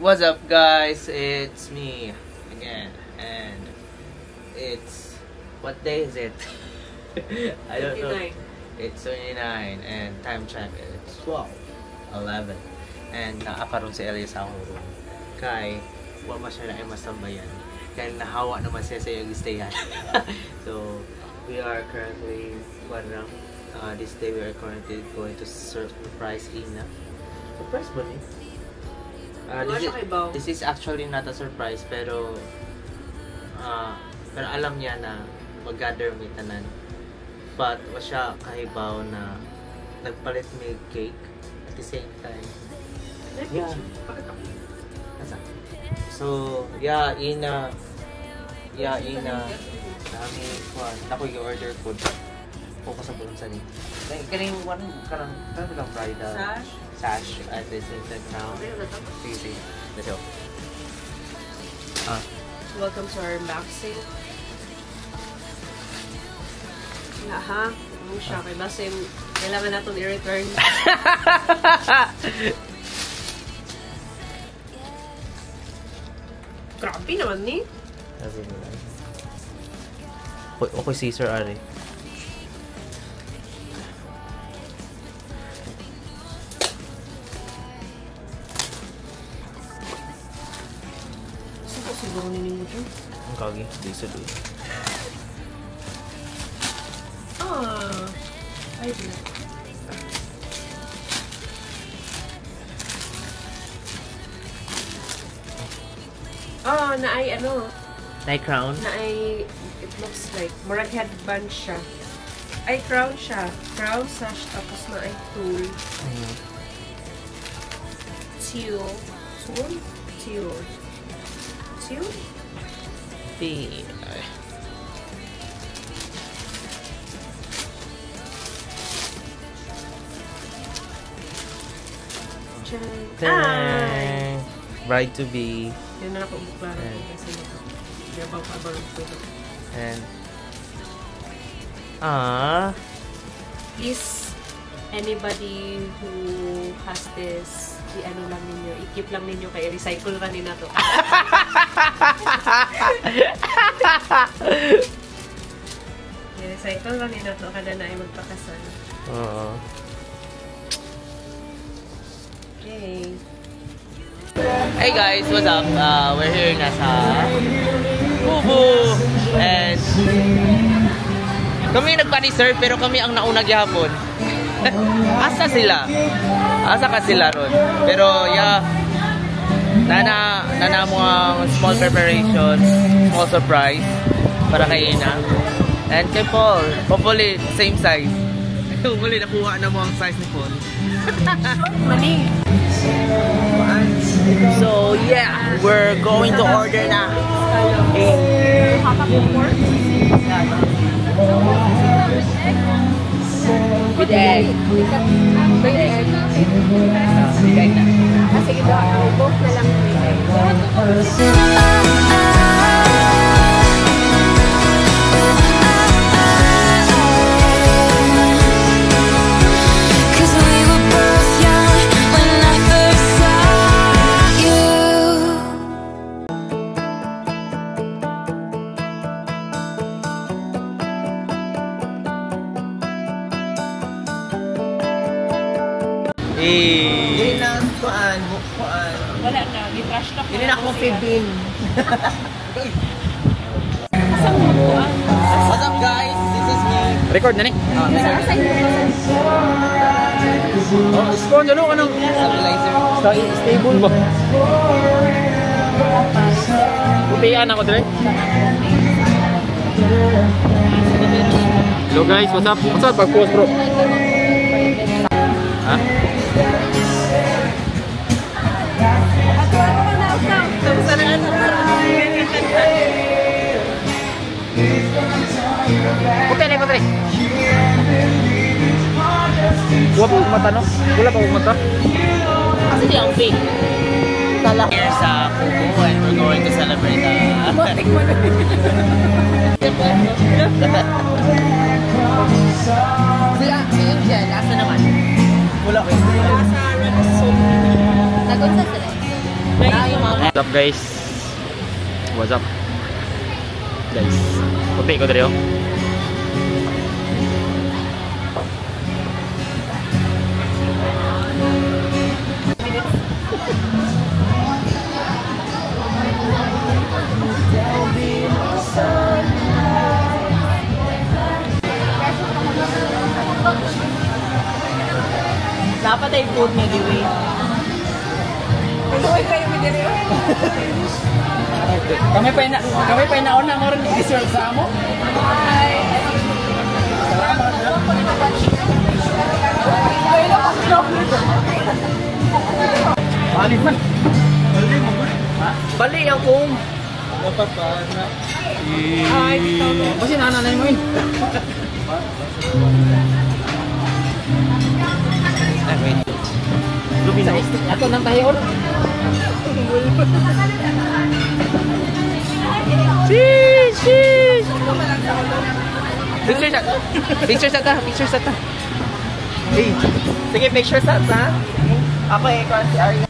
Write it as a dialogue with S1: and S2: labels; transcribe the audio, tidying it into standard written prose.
S1: What's up, guys? It's me again, and it's what day is it? I don't know. It's 29, and time check. It's 12:11, and naakaroon si Elias sa akong room. Kay wala siya na masambayan. Kaya nahawa naman siya sa yung stayan. So we are currently this day we are currently going to surprise Ina. Surprise ba ni? This is actually not a surprise, pero alam niya na mag-gather may tanan. But wa siya kahibaw na nagpalit may cake at the same time. Yeah. So, Ina. Nami kuan, ako i-order food. O sa bulong sa ni. Kaning one karang bridal. Sash at the same time now. Sige. Let's go.
S2: Welcome to our unboxing. Ha? Ano siya? Kaya basta yung kailangan natin i-return. Grabe naman ni.
S1: Sabi nila. Okay, Caesar Ari.
S2: Siguro ninin mo dyan.
S1: Ang kagi, di sa doon.
S2: Ay, di. Naay ano?
S1: Naay crown?
S2: Naay, it looks like, murag headband siya. Ay, crown siya. Crown sash, tapos naay tool. Teal.
S1: Dang! Bride to be.
S2: Yan na ako bukla kasi yabaw pa ba ito.
S1: And
S2: please, anybody who has this, i-ano lang ninyo, i-keep lang ninyo kaya recycle ka nila to. I-recycle lang nila to kada na ay magpakasal. Okay.
S1: Hey guys, what's up? We're here na sa Kubu, and kami nagpa-reserve pero kami ang nauna gyapon. Asa sila? Asa ka sila ron? Pero nana mo ang small preparation, small surprise para kay Ina. And kay Paul, hopefully same size. Hopefully nakuha na mo ang size ni Paul.
S2: Money.
S1: So yeah, we're going to order na. With egg.
S2: With egg. Sige daw, both na lang with egg.
S1: Hindi na kuan.
S2: Wala na, di-trash talk.
S1: Hindi na ako fibin. What's up guys? This is me.
S3: Record na ni? Spawn dalo ka ng
S1: Stabilizer.
S3: Stable ba? Putian ako dire. Hello guys, what's up? What's up? Pag-post bro. Ha? Puti na, puti. Wala pa mata, no? Wala pa mata.
S1: Kasi di ang big. Here sa Kubu, and we're going to celebrate Sila, si Angel, nasa naman? Wala ko.
S2: Nasa Ransom.
S4: Nagunsa sila.
S3: Guys, what's up? Guys, puti ko dito.
S1: Dapat ay food niya, Dewey.
S2: Tuloy kayo mo dito.
S3: Kami pa nauna mo rin i-serve sa amo. Bali man.
S1: Bali ang kung.
S3: Dapat pa na.
S2: Ay, ito.
S3: Kasi nananay mo yun.
S1: Wait.
S3: Sa istik ato ng tahiyon. Sheesh!
S1: Picture sa ta. Hey, sige, picture sa ta. Ako eh, si Ari.